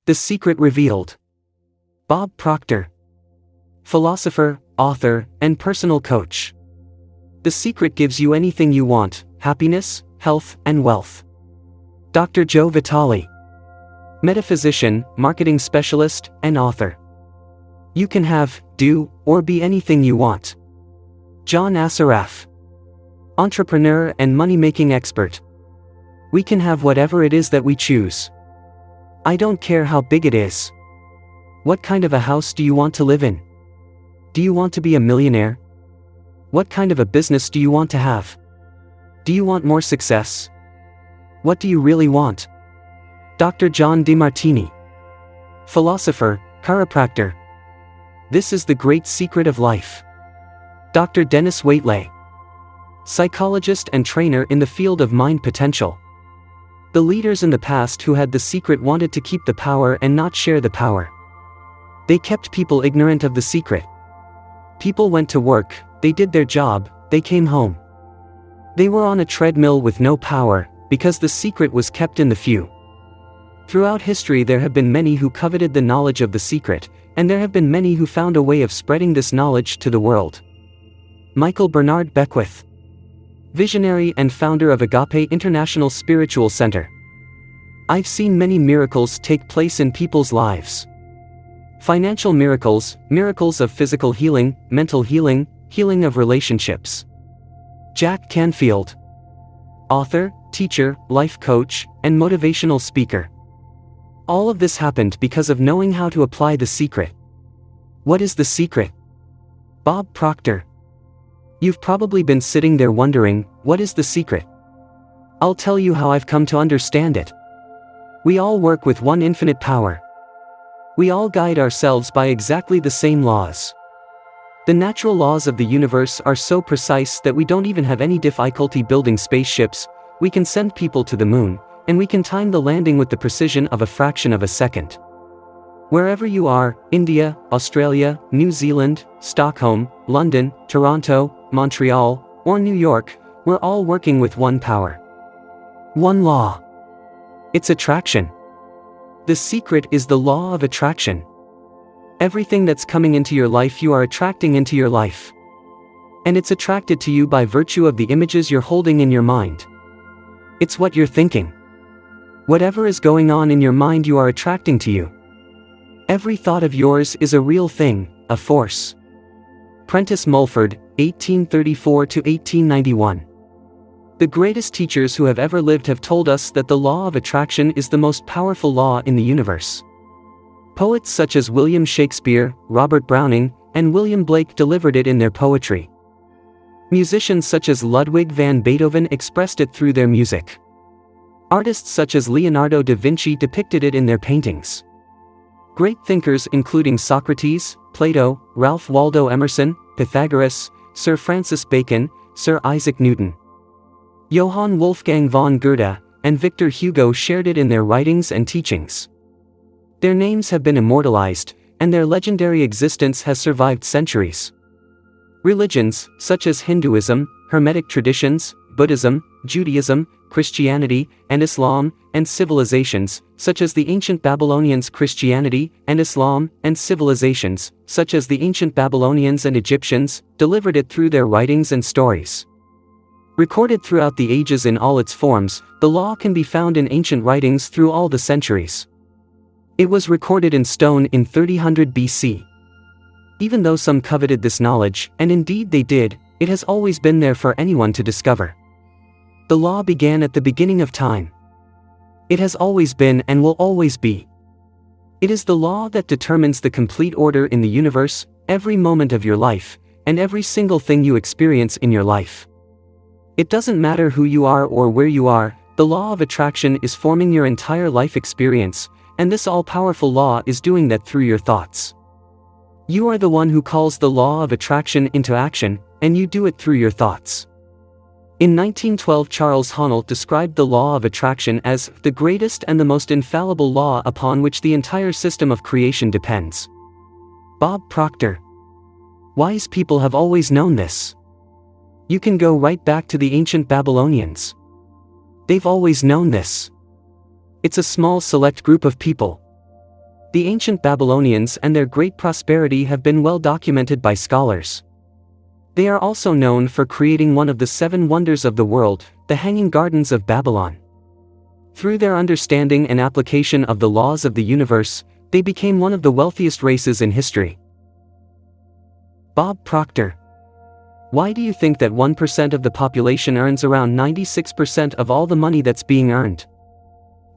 The Secret Revealed. Bob Proctor. Philosopher, author, and personal coach. The Secret gives you anything you want: happiness, health, and wealth. Dr. Joe Vitale. Metaphysician, marketing specialist, and author. You can have, do, or be anything you want. John Assaraf. Entrepreneur and money-making expert. We can have whatever it is that we choose. I don't care how big it is. What kind of a house do you want to live in? Do you want to be a millionaire? What kind of a business do you want to have? Do you want more success? What do you really want? Dr. John DeMartini. Philosopher, chiropractor. This is the great secret of life. Dr. Dennis Waitley. Psychologist and trainer in the field of mind potential. The leaders in the past who had the secret wanted to keep the power and not share the power. They kept people ignorant of the secret. People went to work, they did their job, they came home. They were on a treadmill with no power, because the secret was kept in the few. Throughout history there have been many who coveted the knowledge of the secret, and there have been many who found a way of spreading this knowledge to the world. Michael Bernard Beckwith. Visionary and founder of Agape International Spiritual Center. I've seen many miracles take place in people's lives. Financial miracles, miracles of physical healing, mental healing, healing of relationships. Jack Canfield. Author, teacher, life coach, and motivational speaker. All of this happened because of knowing how to apply the secret. What is the secret? Bob Proctor. You've probably been sitting there wondering, what is the secret? I'll tell you how I've come to understand it. We all work with one infinite power. We all guide ourselves by exactly the same laws. The natural laws of the universe are so precise that we don't even have any difficulty building spaceships. We can send people to the moon, and we can time the landing with the precision of a fraction of a second. Wherever you are, India, Australia, New Zealand, Stockholm, London, Toronto, Montreal, or New York, we're all working with one power. One law. It's attraction. The secret is the law of attraction. Everything that's coming into your life you are attracting into your life. And it's attracted to you by virtue of the images you're holding in your mind. It's what you're thinking. Whatever is going on in your mind you are attracting to you. Every thought of yours is a real thing, a force. Prentice Mulford, 1834 to 1891. The greatest teachers who have ever lived have told us that the law of attraction is the most powerful law in the universe. Poets such as William Shakespeare, Robert Browning, and William Blake delivered it in their poetry. Musicians such as Ludwig van Beethoven expressed it through their music. Artists such as Leonardo da Vinci depicted it in their paintings. Great thinkers including Socrates, Plato, Ralph Waldo Emerson, Pythagoras, Sir Francis Bacon, Sir Isaac Newton, Johann Wolfgang von Goethe, and Victor Hugo shared it in their writings and teachings. Their names have been immortalized, and their legendary existence has survived centuries. Religions, such as Hinduism, Hermetic traditions, Buddhism, Judaism, Christianity, and Islam, and civilizations, such as the ancient Babylonians, Christianity, and Islam, and civilizations, such as the ancient Babylonians and Egyptians, delivered it through their writings and stories. Recorded throughout the ages in all its forms, the law can be found in ancient writings through all the centuries. It was recorded in stone in 3000 BC. Even though some coveted this knowledge, and indeed they did, it has always been there for anyone to discover. The law began at the beginning of time. It has always been and will always be. It is the law that determines the complete order in the universe, every moment of your life, and every single thing you experience in your life. It doesn't matter who you are or where you are, the law of attraction is forming your entire life experience, and this all-powerful law is doing that through your thoughts. You are the one who calls the law of attraction into action, and you do it through your thoughts. In 1912, Charles Haanel described the law of attraction as the greatest and the most infallible law upon which the entire system of creation depends. Bob Proctor. Wise people have always known this. You can go right back to the ancient Babylonians. They've always known this. It's a small select group of people. The ancient Babylonians and their great prosperity have been well documented by scholars. They are also known for creating one of the 7 wonders of the world, the Hanging Gardens of Babylon. Through their understanding and application of the laws of the universe, they became one of the wealthiest races in history. Bob Proctor. Why do you think that 1% of the population earns around 96% of all the money that's being earned?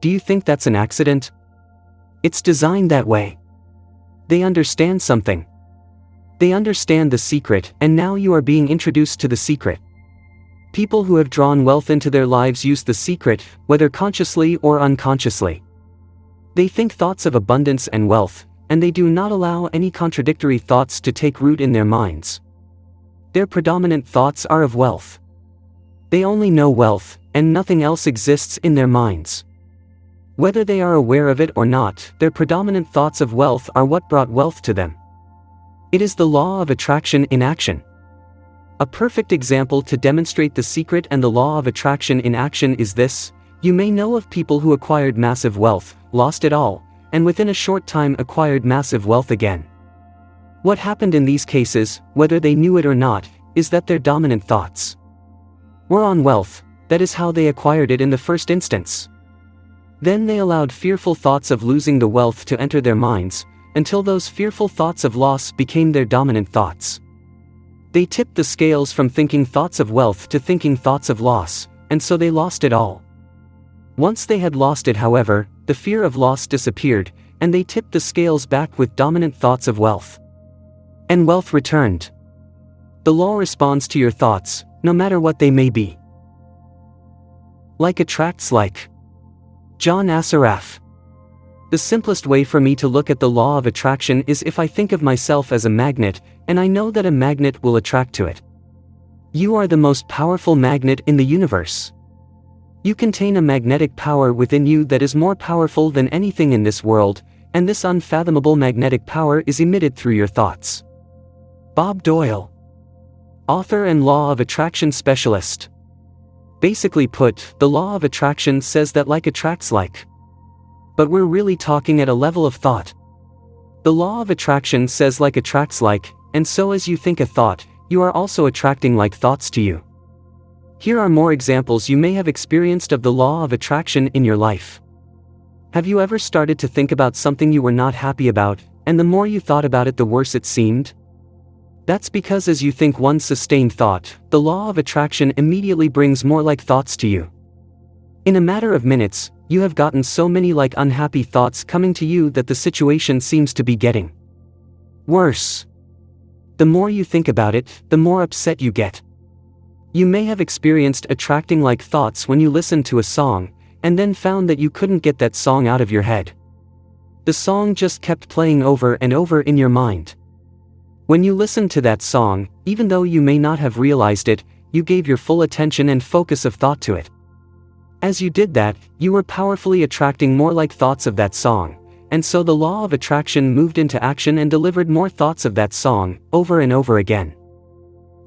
Do you think that's an accident? It's designed that way. They understand something. They understand the secret, and now you are being introduced to the secret. People who have drawn wealth into their lives use the secret, whether consciously or unconsciously. They think thoughts of abundance and wealth, and they do not allow any contradictory thoughts to take root in their minds. Their predominant thoughts are of wealth. They only know wealth, and nothing else exists in their minds. Whether they are aware of it or not, their predominant thoughts of wealth are what brought wealth to them. It is the law of attraction in action. A perfect example to demonstrate the secret and the law of attraction in action is this: you may know of people who acquired massive wealth, lost it all, and within a short time acquired massive wealth again. What happened in these cases, whether they knew it or not, is that their dominant thoughts were on wealth. That is how they acquired it in the first instance. Then they allowed fearful thoughts of losing the wealth to enter their minds, until those fearful thoughts of loss became their dominant thoughts. They tipped the scales from thinking thoughts of wealth to thinking thoughts of loss, and so they lost it all. Once they had lost it, however, the fear of loss disappeared, and they tipped the scales back with dominant thoughts of wealth. And wealth returned. The law responds to your thoughts, no matter what they may be. Like attracts like. John Assaraf. The simplest way for me to look at the law of attraction is if I think of myself as a magnet, and I know that a magnet will attract to it. You are the most powerful magnet in the universe. You contain a magnetic power within you that is more powerful than anything in this world, and this unfathomable magnetic power is emitted through your thoughts. Bob Doyle. Author and law of attraction specialist. Basically put, the law of attraction says that like attracts like. But we're really talking at a level of thought. The law of attraction says like attracts like, and so as you think a thought, you are also attracting like thoughts to you. Here are more examples you may have experienced of the law of attraction in your life. Have you ever started to think about something you were not happy about, and the more you thought about it, the worse it seemed? That's because as you think one sustained thought, the law of attraction immediately brings more like thoughts to you. In a matter of minutes, you have gotten so many like unhappy thoughts coming to you that the situation seems to be getting worse. The more you think about it, the more upset you get. You may have experienced attracting like thoughts when you listened to a song, and then found that you couldn't get that song out of your head. The song just kept playing over and over in your mind. When you listened to that song, even though you may not have realized it, you gave your full attention and focus of thought to it. As you did that, you were powerfully attracting more like thoughts of that song, and so the law of attraction moved into action and delivered more thoughts of that song, over and over again.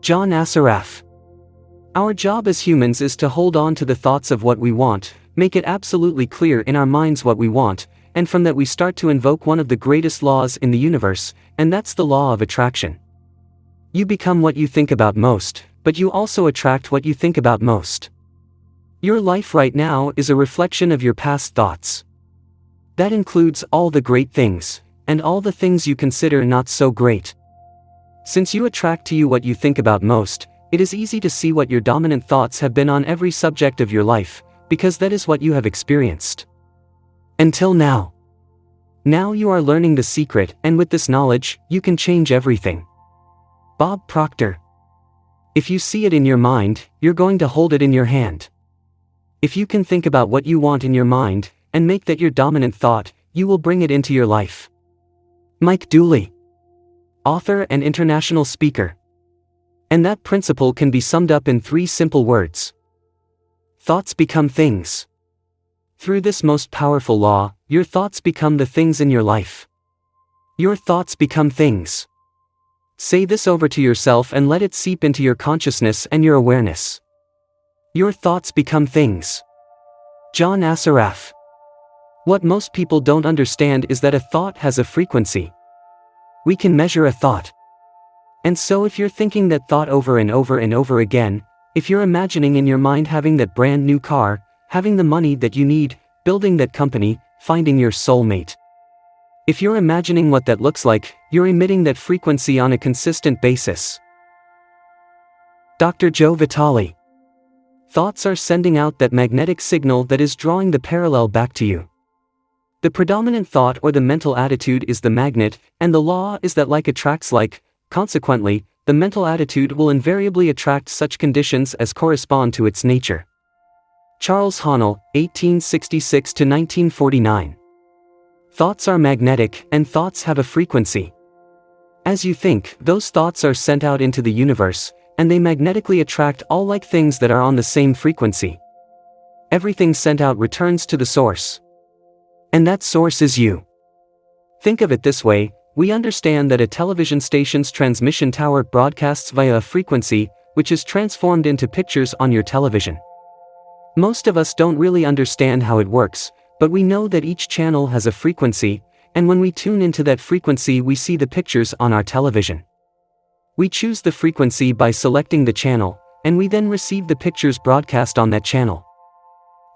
John Assaraf. Our job as humans is to hold on to the thoughts of what we want, make it absolutely clear in our minds what we want, and from that we start to invoke one of the greatest laws in the universe, and that's the law of attraction. You become what you think about most, but you also attract what you think about most. Your life right now is a reflection of your past thoughts. That includes all the great things, and all the things you consider not so great. Since you attract to you what you think about most, it is easy to see what your dominant thoughts have been on every subject of your life, because that is what you have experienced. Until now. Now you are learning the secret, and with this knowledge, you can change everything. Bob Proctor. If you see it in your mind, you're going to hold it in your hand. If you can think about what you want in your mind, and make that your dominant thought, you will bring it into your life. Mike Dooley. Author and international speaker. And that principle can be summed up in 3 simple words. Thoughts become things. Through this most powerful law, your thoughts become the things in your life. Your thoughts become things. Say this over to yourself and let it seep into your consciousness and your awareness. Your thoughts become things. John Assaraf. What most people don't understand is that a thought has a frequency. We can measure a thought. And so if you're thinking that thought over and over and over again, if you're imagining in your mind having that brand new car, having the money that you need, building that company, finding your soulmate. If you're imagining what that looks like, you're emitting that frequency on a consistent basis. Dr. Joe Vitale. Thoughts are sending out that magnetic signal that is drawing the parallel back to you. The predominant thought or the mental attitude is the magnet, and the law is that like attracts like. Consequently, the mental attitude will invariably attract such conditions as correspond to its nature. Charles Haanel, 1866–1949. Thoughts are magnetic, and thoughts have a frequency. As you think, those thoughts are sent out into the universe, and they magnetically attract all like things that are on the same frequency. Everything sent out returns to the source. And that source is you. Think of it this way. We understand that a television station's transmission tower broadcasts via a frequency, which is transformed into pictures on your television. Most of us don't really understand how it works, but we know that each channel has a frequency, and when we tune into that frequency we see the pictures on our television. We choose the frequency by selecting the channel, and we then receive the pictures broadcast on that channel.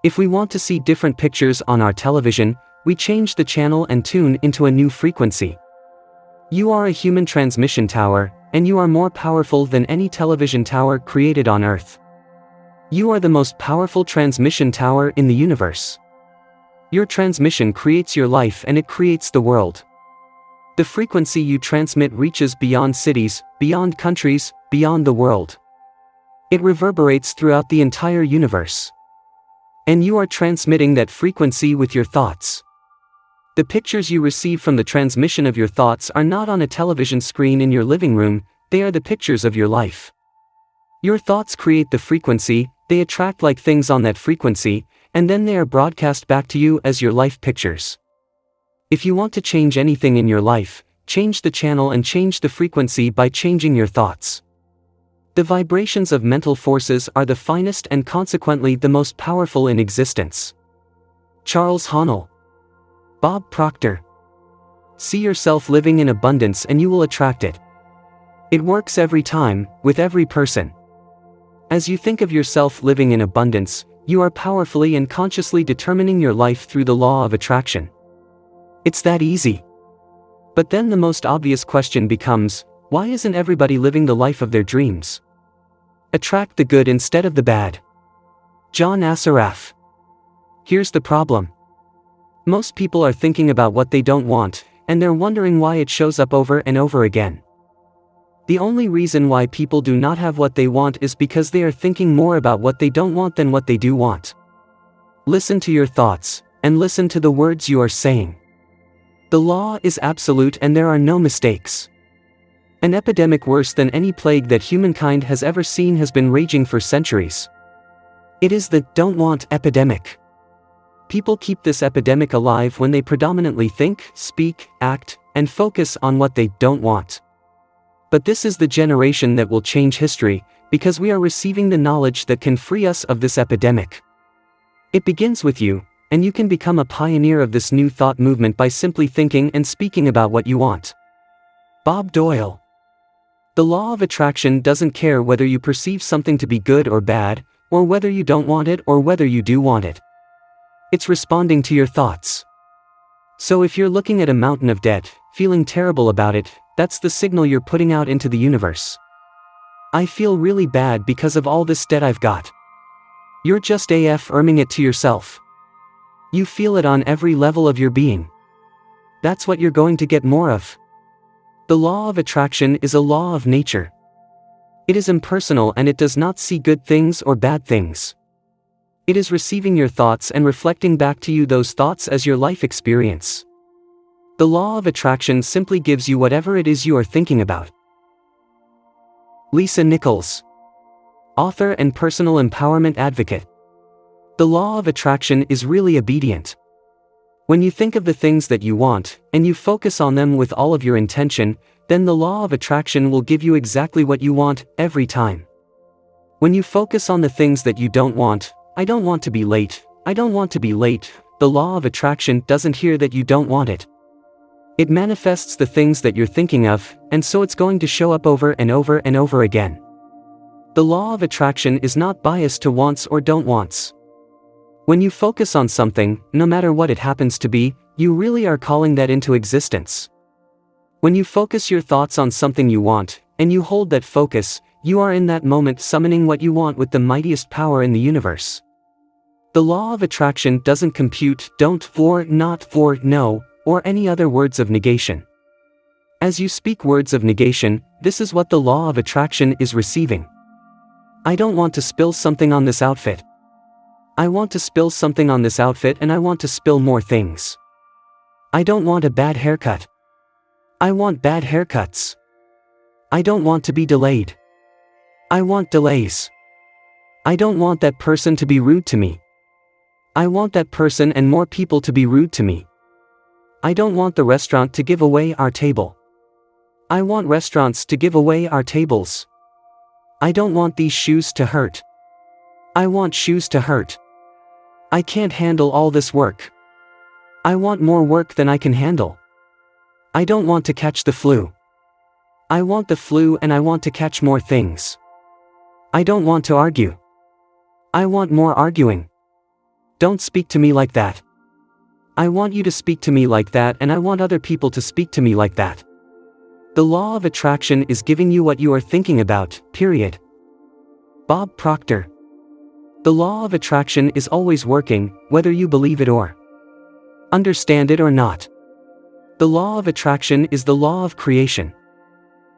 If we want to see different pictures on our television, we change the channel and tune into a new frequency. You are a human transmission tower, and you are more powerful than any television tower created on Earth. You are the most powerful transmission tower in the universe. Your transmission creates your life and it creates the world. The frequency you transmit reaches beyond cities, beyond countries, beyond the world. It reverberates throughout the entire universe. And you are transmitting that frequency with your thoughts. The pictures you receive from the transmission of your thoughts are not on a television screen in your living room, they are the pictures of your life. Your thoughts create the frequency, they attract like things on that frequency, and then they are broadcast back to you as your life pictures. If you want to change anything in your life, change the channel and change the frequency by changing your thoughts. The vibrations of mental forces are the finest and consequently the most powerful in existence. Charles Haanel. Bob Proctor. See yourself living in abundance and you will attract it. It works every time, with every person. As you think of yourself living in abundance, you are powerfully and consciously determining your life through the law of attraction. It's that easy. But then the most obvious question becomes, why isn't everybody living the life of their dreams? Attract the good instead of the bad. John Assaraf. Here's the problem. Most people are thinking about what they don't want, and they're wondering why it shows up over and over again. The only reason why people do not have what they want is because they are thinking more about what they don't want than what they do want. Listen to your thoughts, and listen to the words you are saying. The law is absolute and there are no mistakes. An epidemic worse than any plague that humankind has ever seen has been raging for centuries. It is the "don't want" epidemic. People keep this epidemic alive when they predominantly think, speak, act, and focus on what they don't want. But this is the generation that will change history, because we are receiving the knowledge that can free us of this epidemic. It begins with you, and you can become a pioneer of this new thought movement by simply thinking and speaking about what you want. Bob Doyle. The law of attraction doesn't care whether you perceive something to be good or bad, or whether you don't want it or whether you do want it. It's responding to your thoughts. So if you're looking at a mountain of debt, feeling terrible about it, that's the signal you're putting out into the universe. I feel really bad because of all this debt I've got. You're just affirming it to yourself. You feel it on every level of your being. That's what you're going to get more of. The law of attraction is a law of nature. It is impersonal and it does not see good things or bad things. It is receiving your thoughts and reflecting back to you those thoughts as your life experience. The law of attraction simply gives you whatever it is you are thinking about. Lisa Nichols. Author and personal empowerment advocate. The law of attraction is really obedient. When you think of the things that you want, and you focus on them with all of your intention, then the law of attraction will give you exactly what you want, every time. When you focus on the things that you don't want, I don't want to be late, I don't want to be late, the law of attraction doesn't hear that you don't want it. It manifests the things that you're thinking of, and so it's going to show up over and over and over again. The law of attraction is not biased to wants or don't wants. When you focus on something, no matter what it happens to be, you really are calling that into existence. When you focus your thoughts on something you want, and you hold that focus, you are in that moment summoning what you want with the mightiest power in the universe. The law of attraction doesn't compute don't, for, not, for, no, or any other words of negation. As you speak words of negation, this is what the law of attraction is receiving. I don't want to spill something on this outfit. I want to spill something on this outfit, and I want to spill more things. I don't want a bad haircut. I want bad haircuts. I don't want to be delayed. I want delays. I don't want that person to be rude to me. I want that person and more people to be rude to me. I don't want the restaurant to give away our table. I want restaurants to give away our tables. I don't want these shoes to hurt. I want shoes to hurt. I can't handle all this work. I want more work than I can handle. I don't want to catch the flu. I want the flu, and I want to catch more things. I don't want to argue. I want more arguing. Don't speak to me like that. I want you to speak to me like that, and I want other people to speak to me like that. The law of attraction is giving you what you are thinking about, period. Bob Proctor. The law of attraction is always working, whether you believe it or understand it or not. The law of attraction is the law of creation.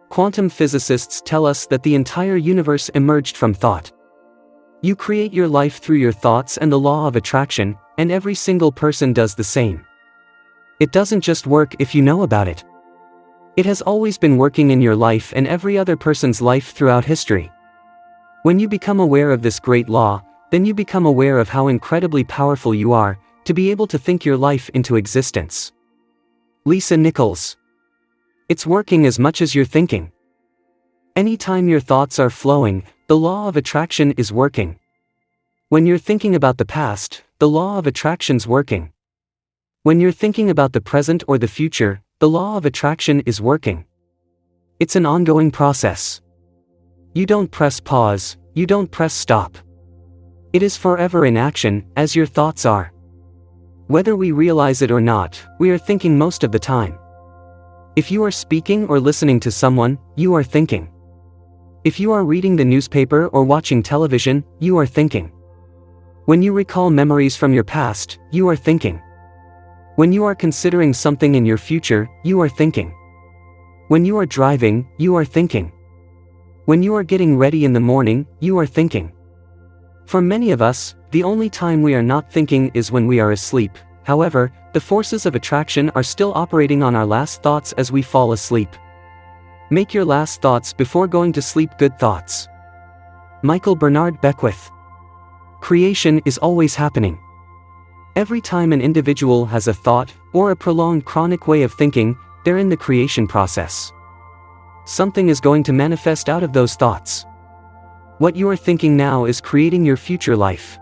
Quantum physicists tell us that the entire universe emerged from thought. You create your life through your thoughts and the law of attraction, and every single person does the same. It doesn't just work if you know about it. It has always been working in your life and every other person's life throughout history. When you become aware of this great law, then you become aware of how incredibly powerful you are, to be able to think your life into existence. Lisa Nichols. It's working as much as you're thinking. Anytime your thoughts are flowing, the law of attraction is working. When you're thinking about the past, the law of attraction's working. When you're thinking about the present or the future, the law of attraction is working. It's an ongoing process. You don't press pause, you don't press stop. It is forever in action, as your thoughts are. Whether we realize it or not, we are thinking most of the time. If you are speaking or listening to someone, you are thinking. If you are reading the newspaper or watching television, you are thinking. When you recall memories from your past, you are thinking. When you are considering something in your future, you are thinking. When you are driving, you are thinking. When you are getting ready in the morning, you are thinking. For many of us, the only time we are not thinking is when we are asleep. However, the forces of attraction are still operating on our last thoughts as we fall asleep. Make your last thoughts before going to sleep good thoughts. Michael Bernard Beckwith. Creation is always happening. Every time an individual has a thought, or a prolonged chronic way of thinking, they're in the creation process. Something is going to manifest out of those thoughts. What you are thinking now is creating your future life.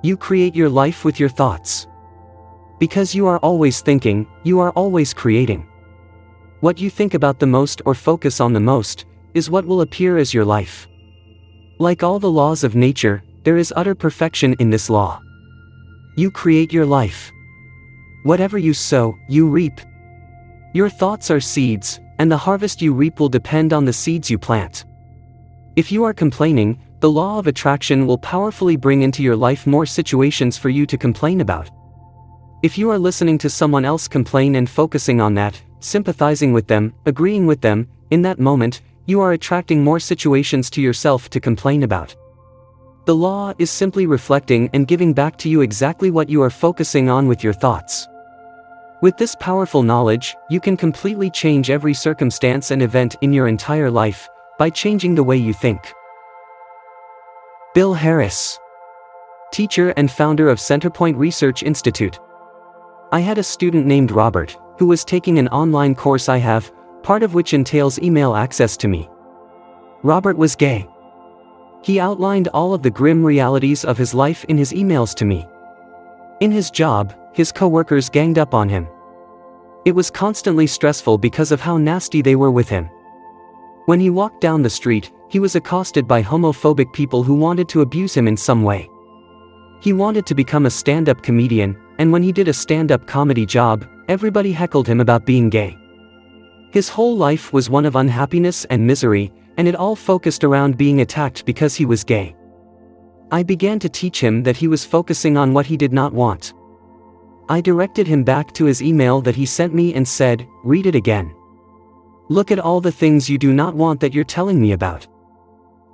You create your life with your thoughts. Because you are always thinking, you are always creating. What you think about the most or focus on the most, is what will appear as your life. Like all the laws of nature, there is utter perfection in this law. You create your life. Whatever you sow, you reap. Your thoughts are seeds, and the harvest you reap will depend on the seeds you plant. If you are complaining, the law of attraction will powerfully bring into your life more situations for you to complain about. If you are listening to someone else complain and focusing on that, sympathizing with them, agreeing with them, in that moment, you are attracting more situations to yourself to complain about. The law is simply reflecting and giving back to you exactly what you are focusing on with your thoughts. With this powerful knowledge, you can completely change every circumstance and event in your entire life, by changing the way you think. Bill Harris. Teacher and founder of Centerpoint Research Institute. I had a student named Robert, who was taking an online course I have, part of which entails email access to me. Robert was gay. He outlined all of the grim realities of his life in his emails to me. In his job, his coworkers ganged up on him. It was constantly stressful because of how nasty they were with him. When he walked down the street, he was accosted by homophobic people who wanted to abuse him in some way. He wanted to become a stand-up comedian, and when he did a stand-up comedy job, everybody heckled him about being gay. His whole life was one of unhappiness and misery, and it all focused around being attacked because he was gay. I began to teach him that he was focusing on what he did not want. I directed him back to his email that he sent me and said, "Read it again. Look at all the things you do not want that you're telling me about.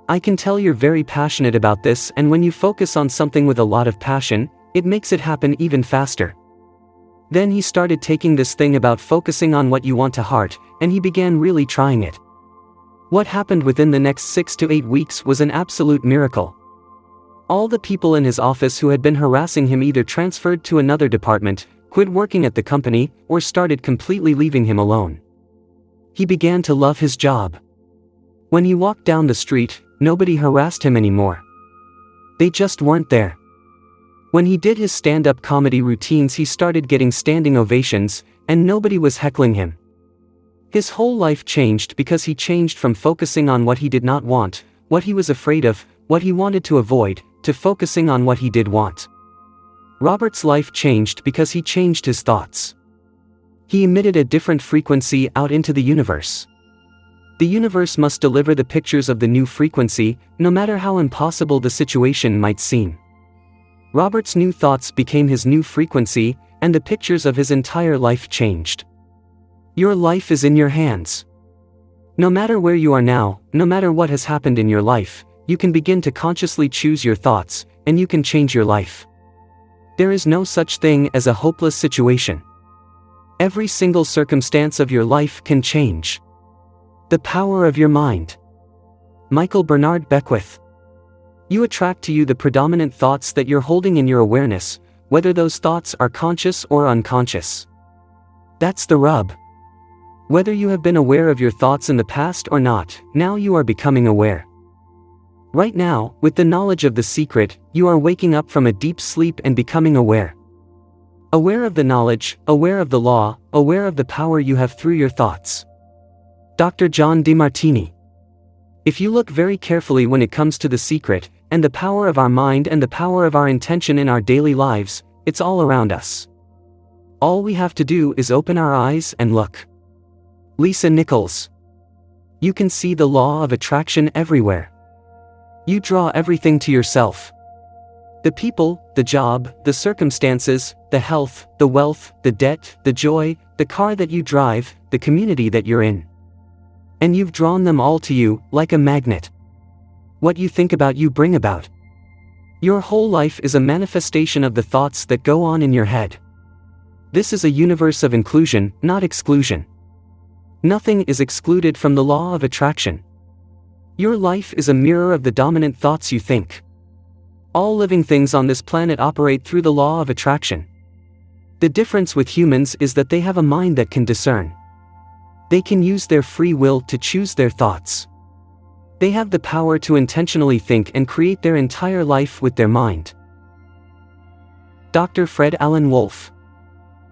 I can tell you're very passionate about this, and when you focus on something with a lot of passion, it makes it happen even faster." Then he started taking this thing about focusing on what you want to heart, and he began really trying it. What happened within the next 6 to 8 weeks was an absolute miracle. All the people in his office who had been harassing him either transferred to another department, quit working at the company, or started completely leaving him alone. He began to love his job. When he walked down the street, nobody harassed him anymore. They just weren't there. When he did his stand-up comedy routines, he started getting standing ovations, and nobody was heckling him. His whole life changed because he changed from focusing on what he did not want, what he was afraid of, what he wanted to avoid, to focusing on what he did want. Robert's life changed because he changed his thoughts. He emitted a different frequency out into the universe. The universe must deliver the pictures of the new frequency, no matter how impossible the situation might seem. Robert's new thoughts became his new frequency, and the pictures of his entire life changed. Your life is in your hands. No matter where you are now, no matter what has happened in your life, you can begin to consciously choose your thoughts, and you can change your life. There is no such thing as a hopeless situation. Every single circumstance of your life can change. The power of your mind. Michael Bernard Beckwith. You attract to you the predominant thoughts that you're holding in your awareness, whether those thoughts are conscious or unconscious. That's the rub. Whether you have been aware of your thoughts in the past or not, now you are becoming aware. Right now, with the knowledge of the secret, you are waking up from a deep sleep and becoming aware. Aware of the knowledge, aware of the law, aware of the power you have through your thoughts. Dr. John DeMartini. If you look very carefully when it comes to the secret, and the power of our mind and the power of our intention in our daily lives, it's all around us. All we have to do is open our eyes and look. Lisa Nichols. You can see the law of attraction everywhere. You draw everything to yourself. The people, the job, the circumstances, the health, the wealth, the debt, the joy, the car that you drive, the community that you're in. And you've drawn them all to you, like a magnet. What you think about you bring about. Your whole life is a manifestation of the thoughts that go on in your head. This is a universe of inclusion, not exclusion. Nothing is excluded from the law of attraction. Your life is a mirror of the dominant thoughts you think. All living things on this planet operate through the law of attraction. The difference with humans is that they have a mind that can discern. They can use their free will to choose their thoughts. They have the power to intentionally think and create their entire life with their mind. Dr. Fred Alan Wolf.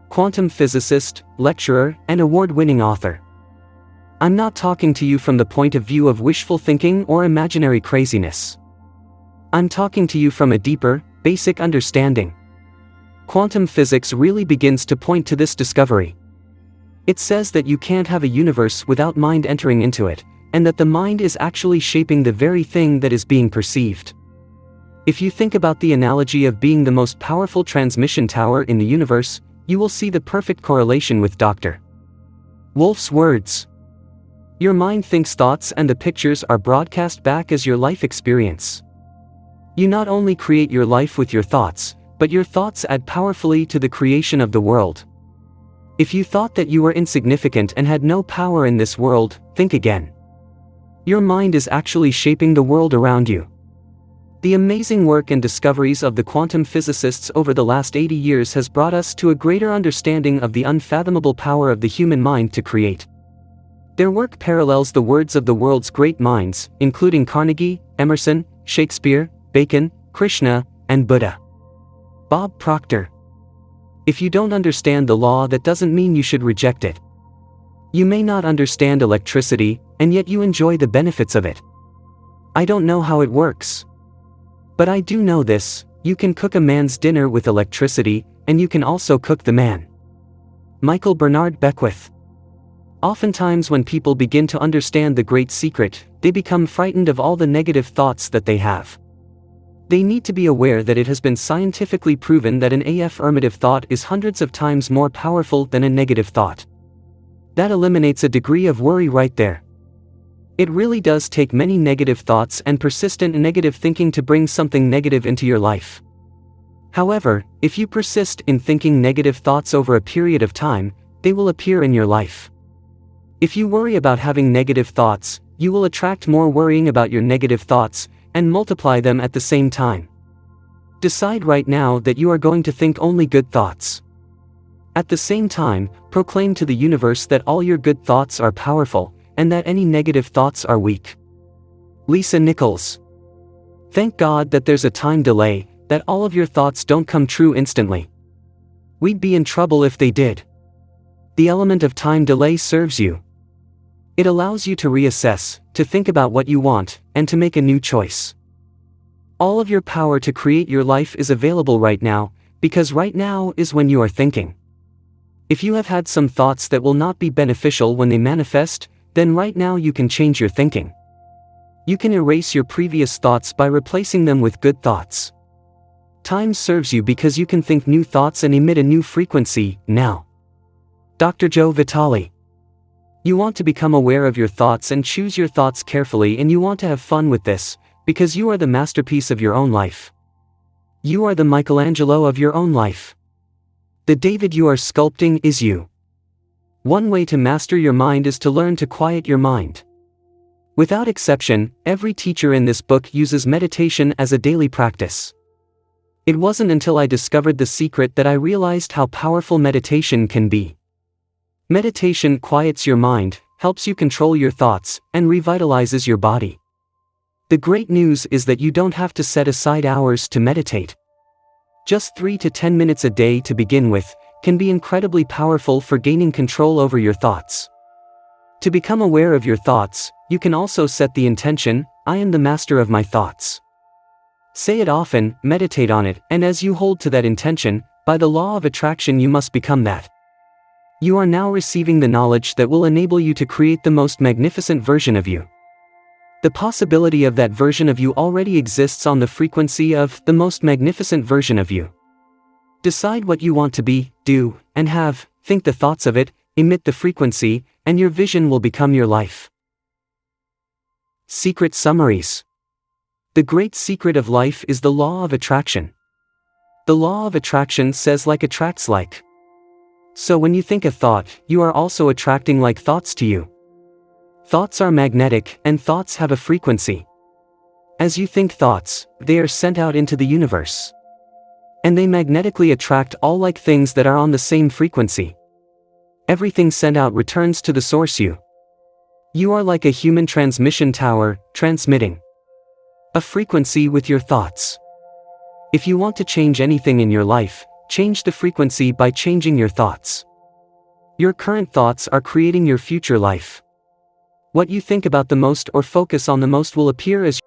Quantum physicist, lecturer, and award-winning author. I'm not talking to you from the point of view of wishful thinking or imaginary craziness. I'm talking to you from a deeper, basic understanding. Quantum physics really begins to point to this discovery. It says that you can't have a universe without mind entering into it, and that the mind is actually shaping the very thing that is being perceived. If you think about the analogy of being the most powerful transmission tower in the universe, you will see the perfect correlation with Dr. Wolf's words. Your mind thinks thoughts, and the pictures are broadcast back as your life experience. You not only create your life with your thoughts, but your thoughts add powerfully to the creation of the world. If you thought that you were insignificant and had no power in this world, think again. Your mind is actually shaping the world around you. The amazing work and discoveries of the quantum physicists over the last 80 years has brought us to a greater understanding of the unfathomable power of the human mind to create. Their work parallels the words of the world's great minds, including Carnegie, Emerson, Shakespeare, Bacon, Krishna, and Buddha. Bob Proctor. If you don't understand the law, that doesn't mean you should reject it. You may not understand electricity, and yet you enjoy the benefits of it. I don't know how it works. But I do know this: you can cook a man's dinner with electricity, and you can also cook the man. Michael Bernard Beckwith. Oftentimes when people begin to understand the great secret, they become frightened of all the negative thoughts that they have. They need to be aware that it has been scientifically proven that an affirmative thought is hundreds of times more powerful than a negative thought. That eliminates a degree of worry right there. It really does take many negative thoughts and persistent negative thinking to bring something negative into your life. However, if you persist in thinking negative thoughts over a period of time, they will appear in your life. If you worry about having negative thoughts, you will attract more worrying about your negative thoughts, and multiply them at the same time. Decide right now that you are going to think only good thoughts. At the same time, proclaim to the universe that all your good thoughts are powerful, and that any negative thoughts are weak. Lisa Nichols. Thank God that there's a time delay, that all of your thoughts don't come true instantly. We'd be in trouble if they did. The element of time delay serves you. It allows you to reassess, to think about what you want, and to make a new choice. All of your power to create your life is available right now, because right now is when you are thinking. If you have had some thoughts that will not be beneficial when they manifest, then right now you can change your thinking. You can erase your previous thoughts by replacing them with good thoughts. Time serves you because you can think new thoughts and emit a new frequency, now. Dr. Joe Vitale. You want to become aware of your thoughts and choose your thoughts carefully, and you want to have fun with this, because you are the masterpiece of your own life. You are the Michelangelo of your own life. The David you are sculpting is you. One way to master your mind is to learn to quiet your mind. Without exception, every teacher in this book uses meditation as a daily practice. It wasn't until I discovered the secret that I realized how powerful meditation can be. Meditation quiets your mind, helps you control your thoughts, and revitalizes your body. The great news is that you don't have to set aside hours to meditate. Just 3 to 10 minutes a day to begin with can be incredibly powerful for gaining control over your thoughts. To become aware of your thoughts, you can also set the intention, I am the master of my thoughts. Say it often, meditate on it, and as you hold to that intention, by the law of attraction you must become that. You are now receiving the knowledge that will enable you to create the most magnificent version of you. The possibility of that version of you already exists on the frequency of the most magnificent version of you. Decide what you want to be, do, and have, think the thoughts of it, emit the frequency, and your vision will become your life. Secret summaries. The great secret of life is the law of attraction. The law of attraction says like attracts like. So when you think a thought, you are also attracting like thoughts to you. Thoughts are magnetic, and thoughts have a frequency. As you think thoughts, they are sent out into the universe. And they magnetically attract all like things that are on the same frequency. Everything sent out returns to the source you. You are like a human transmission tower, transmitting a frequency with your thoughts. If you want to change anything in your life, change the frequency by changing your thoughts. Your current thoughts are creating your future life. What you think about the most or focus on the most will appear as